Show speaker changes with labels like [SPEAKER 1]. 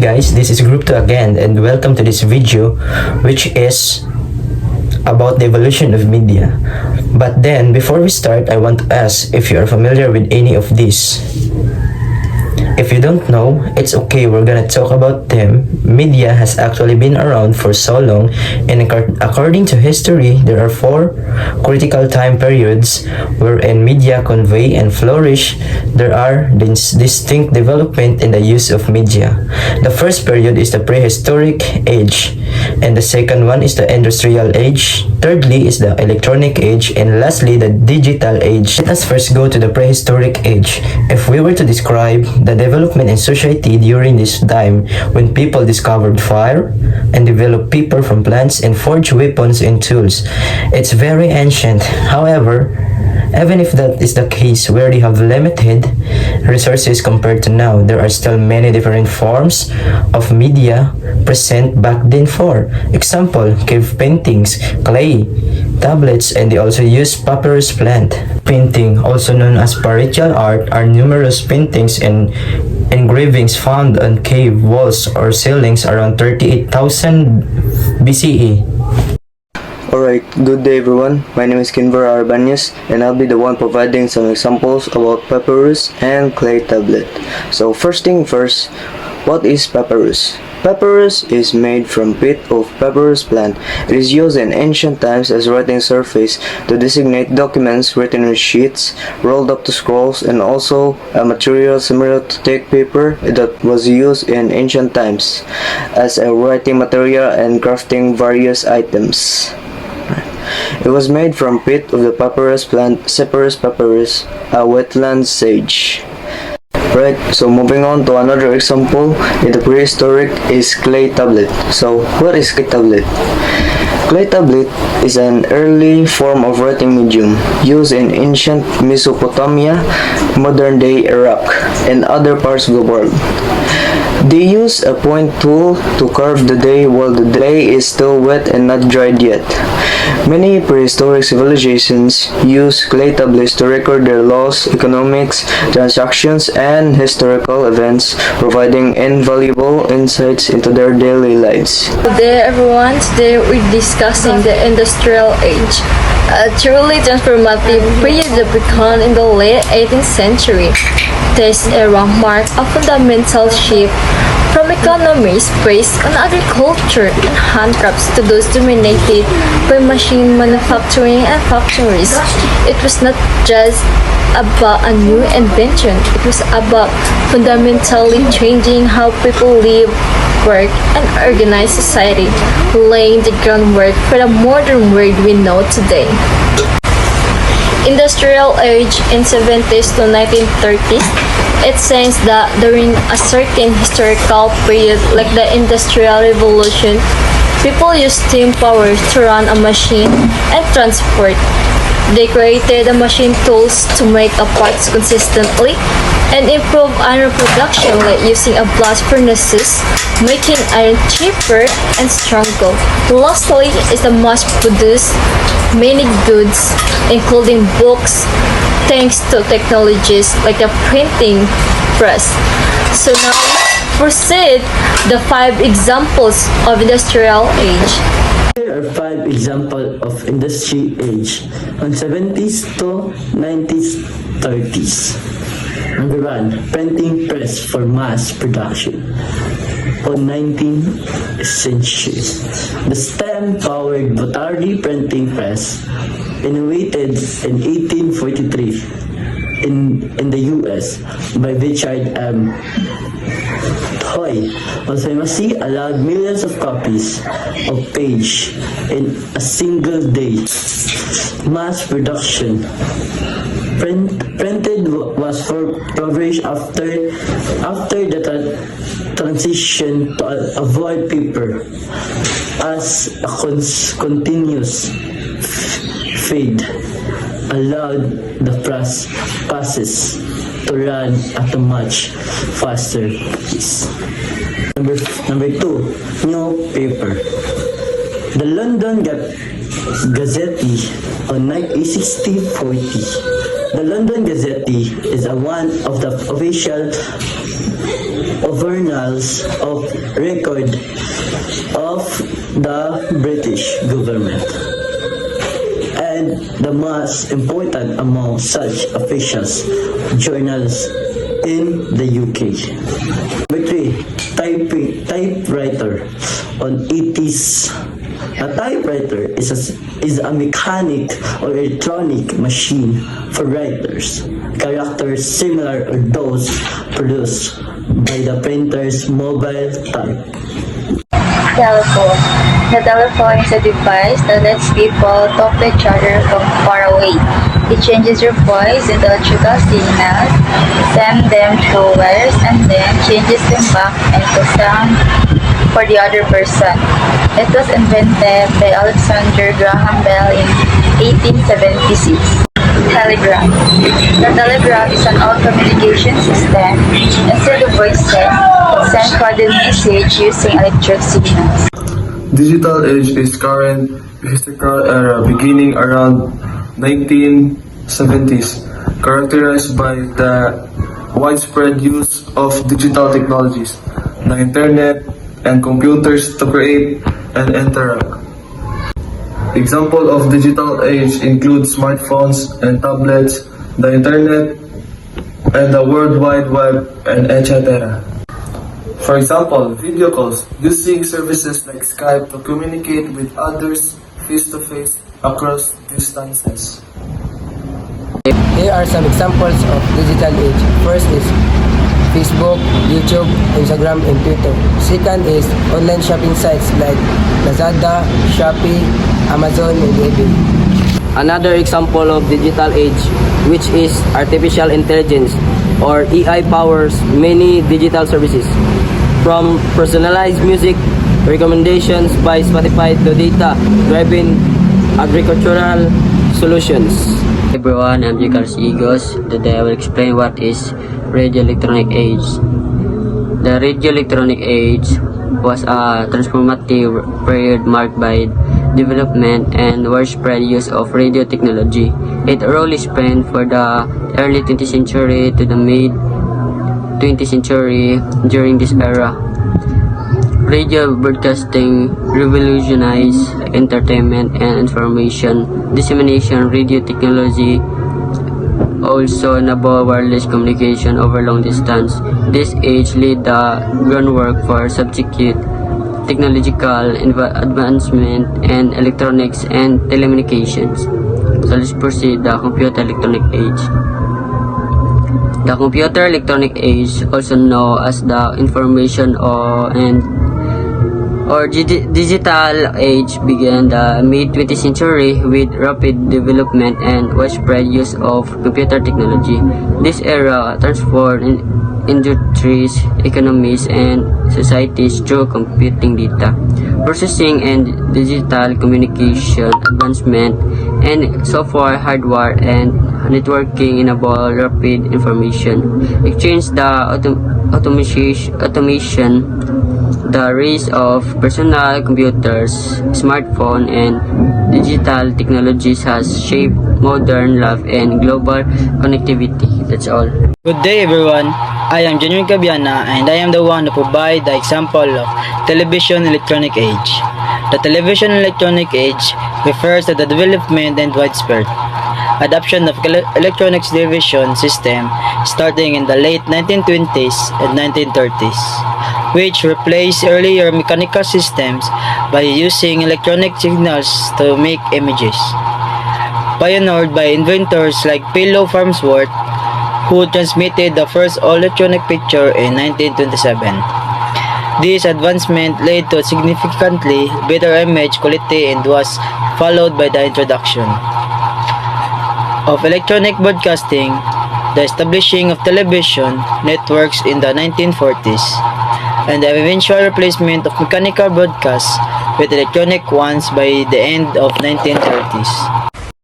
[SPEAKER 1] guys, this is Group 2 again, and welcome to this video which is about the evolution of media. But then, before we start, I want to ask if you are familiar with any of these. If you don't know, it's okay, we're gonna talk about them. Media has actually been around for so long, and according to history, there are 4 critical time periods wherein media convey and flourish. There are distinct development in the use of media. The first period is the prehistoric age, and the second one is the industrial age. Thirdly is the electronic age, and lastly the digital age. Let us first go to the prehistoric age. If we were to describe the development in society during this time when people discovered fire and developed paper from plants and forged weapons and tools, it's very ancient. However, even if that is the case where they have limited resources compared to now, there are still many different forms of media present back then. For example, cave paintings, clay, tablets, and they also use papyrus plant. Painting, also known as parietial art, are numerous paintings and engravings found on cave walls or ceilings around 38,000 BCE.
[SPEAKER 2] Alright, good day everyone. My name is Kinver Arbanyas and I'll be the one providing some examples about papyrus and clay tablet. So first thing first, what is papyrus? Papyrus is made from pith of papyrus plant. It is used in ancient times as writing surface to designate documents written on sheets, rolled up to scrolls, and also a material similar to thick paper that was used in ancient times as a writing material and crafting various items. It was made from pith of the papyrus plant Cyperus papyrus, a wetland sage. Right, so moving on to another example in the prehistoric is clay tablet. So what is clay tablet? Clay tablet is an early form of writing medium used in ancient Mesopotamia, modern day Iraq, and other parts of the world. They use a point tool to carve the day while the clay is still wet and not dried yet. Many prehistoric civilizations use clay tablets to record their laws, economics, transactions, and historical events, providing invaluable insights into their daily lives.
[SPEAKER 3] Good day everyone, today we're discussing the industrial age, a truly transformative period that began in the late 18th century. This era marked a fundamental shift from economies based on agriculture and handcrafts to those dominated by machine manufacturing and factories. It was not just about a new invention, it was about fundamentally changing how people live, work, and organize society, laying the groundwork for the modern world we know today. Industrial age in 70s to 1930s, it says that during a certain historical period like the Industrial Revolution, people used steam power to run a machine and transport. They created the machine tools to make the parts consistently and improve iron production like using a blast furnaces, making iron cheaper and stronger. Lastly is the mass-produced many goods, including books, thanks to technologies like the printing press. So now let's proceed the 5 examples of industrial age.
[SPEAKER 4] Here are 5 examples of industry age on 70s to 90s 30s. Number 1, printing press for mass production. On 19th century, the steam-powered Rotary printing press, innovated in 1843 in the US by Richard M. Hoy, famously allowed millions of copies of page in a single day. Mass production printed was for coverage after the transition to avoid paper as a continuous fade allowed the passes to run at a much faster pace. Number 2, new paper. The London Gazette on 1860-40. The London Gazette is one of the official overruns of record of the British government. And the most important among such officials, journalists in the UK. Number 3, typewriter on 80s. A typewriter is a mechanic or electronic machine for writers. Characters similar to those produced by the printer's mobile type.
[SPEAKER 5] Telephone. The telephone is a device that lets people talk to each other from far away. It changes your voice into electrical signals, sends them through wires, and then changes them back into sound for the other person. It was invented by Alexander Graham Bell in 1876. Telegraph. The telegraph is an old communication system. Instead of voices, it sends coded message using electric signals.
[SPEAKER 6] Digital age is current historical era beginning around 1970s, characterized by the widespread use of digital technologies, the internet, and computers to create and interact. Example of digital age include smartphones and tablets, the internet, and the World Wide Web, and etc. For example, video calls, using services like Skype to communicate with others face-to-face across distances.
[SPEAKER 7] Here are some examples of digital age. First is Facebook, YouTube, Instagram, and Twitter. Second is online shopping sites like Lazada, Shopee, Amazon, and eBay.
[SPEAKER 8] Another example of digital age, which is artificial intelligence or AI powers many digital services, from personalized music recommendations by Spotify to data-driven agricultural solutions.
[SPEAKER 9] Hey everyone, I'm J. Carlos Igos. Today I will explain what is radioelectronic age. The radioelectronic age was a transformative period marked by development and widespread use of radio technology. It really spanned from the early 20th century to the mid 20th century. During this era, radio broadcasting revolutionized entertainment and information dissemination. Radio technology also enabled wireless communication over long distance. This age laid the groundwork for subsequent technological advancement in electronics and telecommunications. So let's proceed the computer electronic age. The computer electronic age, also known as the information or digital age, began the mid-20th century with rapid development and widespread use of computer technology. This era transformed industries, economies, and societies through computing data, processing, and digital communication advancement, and software, hardware, and networking enable rapid information exchange. The automation, the rise of personal computers, smartphone, and digital technologies has shaped modern life and global connectivity. That's all.
[SPEAKER 10] Good day everyone, I am Genuine Cabiana and I am the one who provide the example of television electronic age. The television electronic age refers to the development and widespread adoption of electronics television system starting in the late 1920s and 1930s, which replaced earlier mechanical systems by using electronic signals to make images. Pioneered by inventors like Philo Farnsworth, who transmitted the first all-electronic picture in 1927. This advancement led to significantly better image quality and was followed by the introduction of electronic broadcasting, the establishing of television networks in the 1940s, and the eventual replacement of mechanical broadcasts with electronic ones by the end of 1930s.